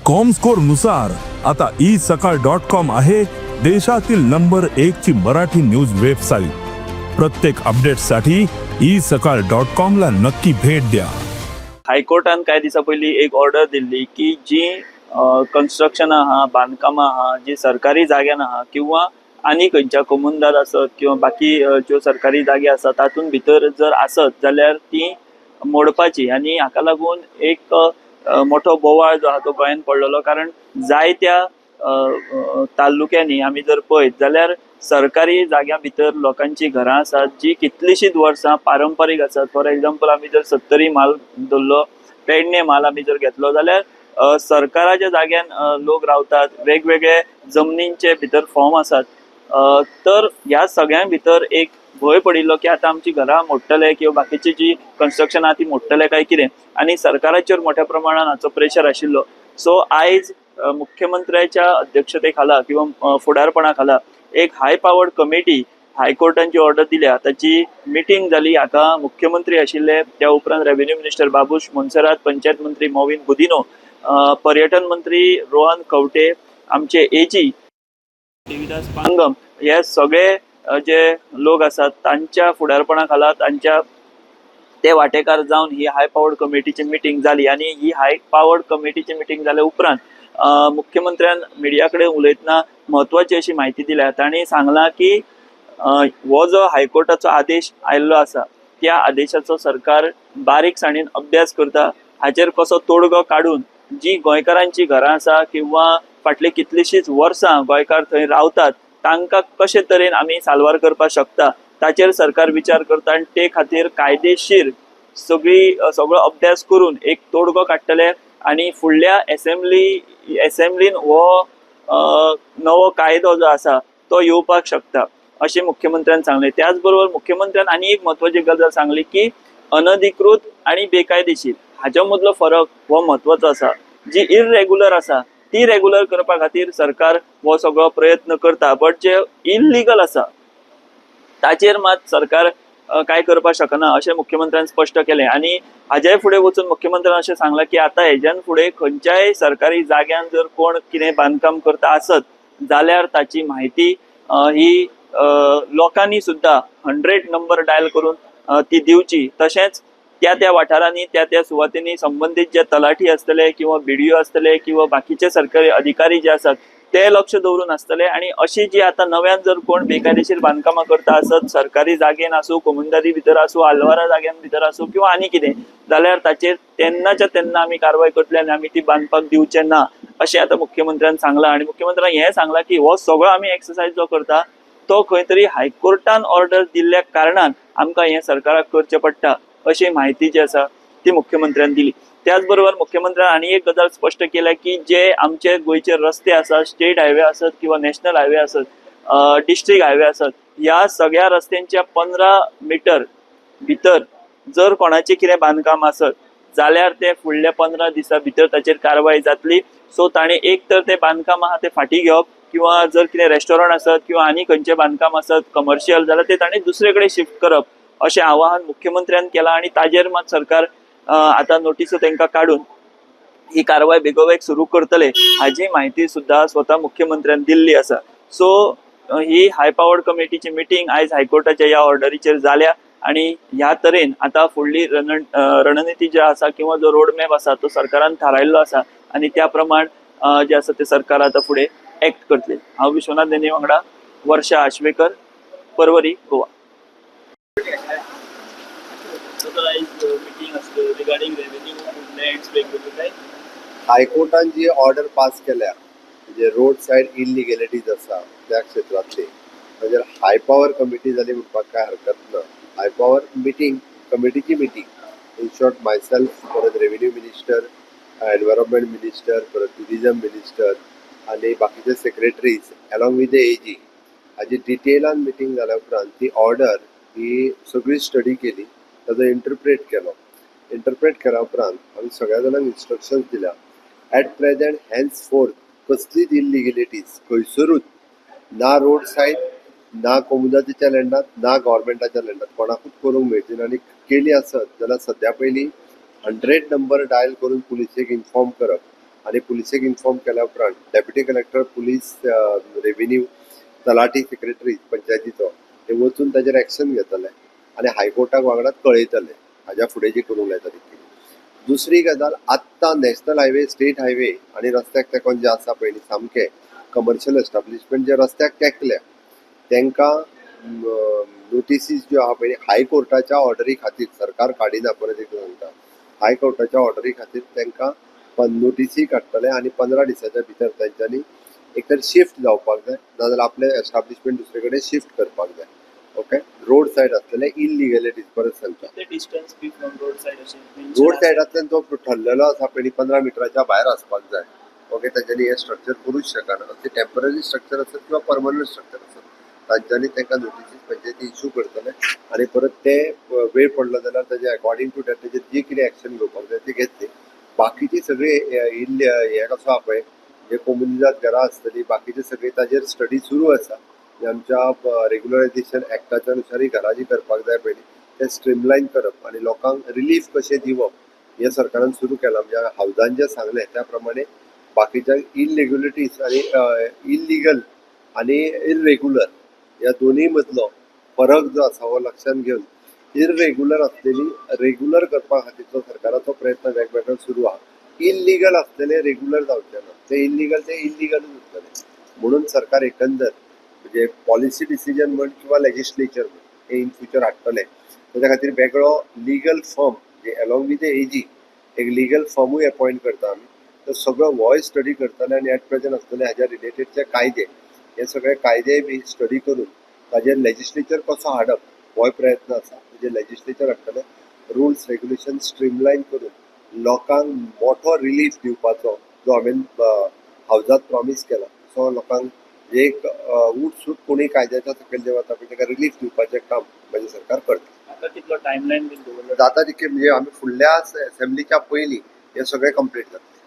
Comscore नुसार आता isakal.com आहे देशातील नंबर 1 ची मराठी न्यूज वेबसाईट। प्रत्येक अपडेटसाठी isakal.com ला नक्की भेट द्या। हायकोर्टान काय दिसा पयली एक ऑर्डर दिल्ली की जी कन्स्ट्रक्शन आहा, बांधकाम आहा, जी सरकारी जाग्यान आहा किंवा आनी खंयच्या कमुनदार आसत किंवा बाकी ज्यो सरकारी जागे आसा तातून भितर जर आसत जाल्यार ती मोडपाची। आनी हाका लागून एक मोठो बोवाळ जो आहा तो गोंयान पडलेलो, कारण जायत्या तालुक्यांनी आमी जर पळयत जाल्यार सरकारी जाग्या भितर लोकांची घरां आसात जी कितलीशींच वर्सां पारंपारीक आसात। फॉर एग्जाम्पल आमी जर 70 म्हाल धरलो, पेडणे म्हाल आमी जर घेतलो जाल्यार सरकाराच्या जाग्यान लोक रावतात, वेगवेगळे जमनींचे भितर फॉर्म आसात। तर ह्या सगळ्यां भितर एक भंय पडिल्लो की आता आमची घरां मोडटले किंवा बाकीची जी कन्स्ट्रक्शन आहा ती मोडटले काय कितें, आनी सरकाराचेर मोठ्या प्रमाणात हाचो प्रेशर आशिल्लो। सो आयज मुख्यमंत्र्याच्या अध्यक्षतेखाला किंवा फुडारपणाखाला एक हाय पावर्ड कमिटी हायकोर्टान जी ऑर्डर दिल्या ताची मिटींग जाली। हाका मुख्यमंत्री आशिल्ले, त्या उपरांत रेव्हेन्यू मिनिस्टर बाबूश मोन्सेरात, पंचायत मंत्री मॉविन गुदिनो, पर्यटन मंत्री रोहन खंवटे, आमचे एजी देविदास पांगम, हे सगळे जे लोक आसात तांच्या फुडारपणाखाला तांच्या ते वांटेकार जावन ही हाय पावर्ड कमिटीची मिटींग जाली। आनी ही हाय पावर्ड कमिटीची मिटींग जाल्या उपरांत मुख्यमंत्र्यान मिडिया कडेन उलयतना म्हत्वाची अशी म्हायती दिल्या। तांणी सांगलां की हो जो हायकोर्टाचो आदेश आयिल्लो आसा त्या आदेशाचो सरकार बारीकसाणेन अभ्यास करता, हाचेर कसो तोडगो काडून जी गोंयकारांची घरां आसा किंवा फाटली कितलीशींच वर्सां गोंयकार थंय रावतात तांकां कशे तरेन आमी साल्वार करपाक शकता ताचेर सरकार विचार करता। आनी ते खातीर कायदेशीर सगळो अभ्यास करून एक तोडगो काडटले आनी फुडल्या असेंब्लीन हो नवो कायदो जो आसा तो येवपाक शकता अशें मुख्यमंत्र्यान सांगलें। त्याच बरोबर मुख्यमंत्र्यान आनी एक म्हत्वाची गजाल सांगली की अनधिकृत आनी बेकायदेशीर हाच्या मदलो फरक हो म्हत्वाचो आसा। जी इररेग्युलर आसा ती रेग्युलर करपा खातीर सरकार हो सगळो प्रयत्न करता, बट जे इल्लीगल आसा ताचेर मात सरकार काय करपाक शकना अशें मुख्यमंत्र्यान स्पश्ट केलें। आनी हाज्याय फुडें वचून मुख्यमंत्र्यान अशें सांगलां की आता हेज्यान फुडें खंयच्याय सरकारी जाग्यान जर कोण कितें बांदकाम करता आसत जाल्यार ताची म्हायती ही लोकांनी सुद्दां 100 नंबर डायल करून ती दिवची। तशेंच त्या वाठारांनी त्या सुवातींनी संबंधीत जे तलाठी आसतले किंवा BDO आसतले किंवा बाकीचे सरकारी अधिकारी जे आसात ते लक्ष दवरून आसतले। आनी अशी जी आता नव्यान जर कोण बेकायदेशीर बांदकामां करता आसत सरकारी जागेन आसूं, कमुनदारी भितर आसूं, आलवारा जाग्यान भितर आसूं किंवा आनी कितें, जाल्यार ताचेर तेन्नाच्या तेन्ना आमी कारवाय करतले आनी आमी ती बांदपाक दिवचे ना अशें आता मुख्यमंत्र्यान सांगलां। आनी मुख्यमंत्र्यान हें सांगलां की हो सगळो आमी एक्सरसाइज जो करता तो खंय तरी हायकोर्टान ऑर्डर दिल्ल्या कारणान आमकां हें सरकाराक करचें पडटा अशी म्हायती जी आसा ती मुख्यमंत्र्यान दिली। त्याच बरोबर मुख्यमंत्र्यान आनी एक गजाल स्पश्ट केल्या की जे आमचे गोंयचे रस्ते आसात, स्टेट हायवे आसत किंवा नॅशनल हायवे आसत, डिस्ट्रिक्ट हायवे आसत, ह्या सगळ्या रस्त्यांच्या 15 मिटर भितर जर कोणाचें कितें बांदकाम आसत जाल्यार ते फुडल्या 15 दिसां भितर ताचेर कारवाय जातली। सो ताणें एक तर तें बांदकाम आहा तें फाटीं घेवप किंवा जर कितें रेस्टॉरंट आसत किंवा आनी खंयचें बांदकाम आसत कमर्शियल जाल्यार ते ताणें दुसरे कडेन शिफ्ट करप अशें आवाहन मुख्यमंत्र्यान केलां। आनी ताजेर मात सरकार आतां नोटिसो तांकां काडून ही कारवाय बेगोबेग सुरू करतले हाची म्हायती सुद्दां स्वता मुख्यमंत्र्यान दिल्ली आसा। सो ही हाय पावर्ड कमिटीची मिटींग आयज हायकोर्टाच्या ह्या ऑर्डरीचेर जाल्या आनी ह्या तरेन आतां फुडली रणनीती जी आसा किंवा जो रोड मॅप आसा तो सरकारान थारायल्लो आसा आनी त्या प्रमाण जे आसा ते सरकार आतां फुडें एक्ट करतले। हांव विश्वनाथ देने वांगडा, वर्षा आश्वेकर, परवरी, गोवा। हायकोर्टान जी ऑर्डर पास केल्या म्हणजे रोड सायड इलिगॅलिटीज आसा त्या क्षेत्रातली ताजेर हाय पावर कमिटी जाली म्हणपाक काय हरकत ना। हाय पावर मिटींग कमिटीची मिटींग इन शॉर्ट मायसेल्फ, परत रेव्हेन्यू मिनिस्टर, एनवायरमेंट मिनिस्टर, परत टुरिझम मिनिस्टर आनी बाकीचे secretaries along with the AG हाजी डिटेलान मिटींग जाल्या उपरांत ती ऑर्डर ही सगळी स्टडी केली, ताजो इंटरप्रेट केल्या उपरांत आमी सगळ्या जाणांक इन्स्ट्रक्शन्स दिल्या ॲट प्रेझेंट हॅन्स फोर्थ कसलीच इलिगॅलिटीज खंयसरूच ना रोड सायड, ना कमुनाच्या लँडात, ना गव्हर्मेंटाच्या लँडात कोणाकूच करूंक मेळची ना। आनी केली आसत जाल्यार सद्या पयलीं 100 नंबर डायल करून पुलिसेक इन्फॉर्म करप आणि पुलिसेक इन्फॉर्म केल्या उपरांत डेप्युटी कलेक्टर पुलीस रेव्हेन्यू तलाठी सेक्रेटरी पंचायतीचो ते वचून ताजेर एक्शन घेतले आणि हायकोर्टाक वांगडात कळयतले हाज्या फुडें जी करूंक लायता ती. दुसरी गजाल आत्तां नॅशनल हायवे स्टेट हायवे आणि रस्त्याक तेकोन जे आसा पळय सामके कमर्शियल एस्टाब्लिशमेंट जे रस्त्याक तेंकल्या तांकां नोटिसीस ज्यो आहा पळय हायकोर्टाच्या ऑर्डरी खातीर सरकार काडिना परत एक सांगता हायकोर्टाच्या ऑर्डरी खातीर तांकां नोटिसी काडटले आणि 15 दिसाच्या भितर तांच्यांनी एक तर शिफ्ट जावपाक जाय नाजाल्यार आपले एस्टाब्लिशमेंट दुसरे कडेन शिफ्ट करपाक जाय. ओके, रोड सायड आसतले इलिगॅलिटीज परत सांगता ते distance be from road side अशें रोड सायडांतल्यान जो ठरलेलो आसा पळय 15 मिटराच्या भायर आसपाक जाय. ओके, तांच्यांनी हे स्ट्रक्चर करूच शकना ते टेम्पररी स्ट्रक्चर आसत किंवा परमनंट स्ट्रक्चर आसत तांच्यांनी तांकां नोटिसीस पंचायती इश्यू करतले आणि परत ते वेळ पडलो जाल्यार ताजे अकॉर्डिंग टू दॅट ताजेर जी कितें एक्शन घेवपाक जाय ती घेतली. बाकीची सगळी हे कसो आहा पळय जे कोमुनिजात घरां आसतली बाकीचे सगळे ताजेर स्टडी सुरू आसा. आमच्या रेग्युलरायझेशन एक्टाच्या अनुसारी घरां जी करपाक जाय पळय ते स्ट्रीमलायन करप आणि लोकांक रिलीफ कशें दिवप हे सरकारान सुरू केलां. म्हणजे हावजान जे सांगलें त्या प्रमाणे बाकीच्या इलिग्युलिटीज आणि इलिगल आणि इरेग्युलर या दोन्ही मदलो फरक जो आसा हो लक्षात घेवन इरेग्युलर असलेली रेग्युलर करपा खातीरचो सरकाराचो प्रयत्न वेगवेगळो सुरू आहा. इल्लीगल असलेले रेग्युलर जावचे ना ते इल्लीगलच उरतले म्हणून सरकार एकंदर म्हणजे पॉलिसी डिसिजन म्हण किंवा लेजिस्लेचर हे इन फ्युचर हाडटले. त्याच्या खातीर वेगळो लिगल फर्म जे अलॉंग विथ एजी एक लिगल फर्मूय अपॉइंट करता आमी. तो सगळो वॉयस स्टडी करतले आणि एट प्रेझेंट असतले हाज्या रिलेटेडचे कायदे हे सगळे कायदे बी स्टडी करून ताजेर लेजिस्लेचर कसो हाडप हो प्रयत्न आसा. म्हणजे लेजिस्लेचर हाडटले रुल्स रेग्युलेशन स्ट्रीमलायन करून लोकांक मोठो रिलीफ दिवपाचो जो हांवें हावजात प्रॉमीस केला सो लोकांक एक उठसूट कोणी कायद्याच्या सकयल जे वता पळय ताका रिलीफ दिवपाचें काम म्हणजे सरकार करता. आता कितलो टायमलायन बी दवरलो जाता तितके म्हणजे आमी फुडल्या असेंब्लीच्या पयलीं हे सगळें कंप्लीट जाता.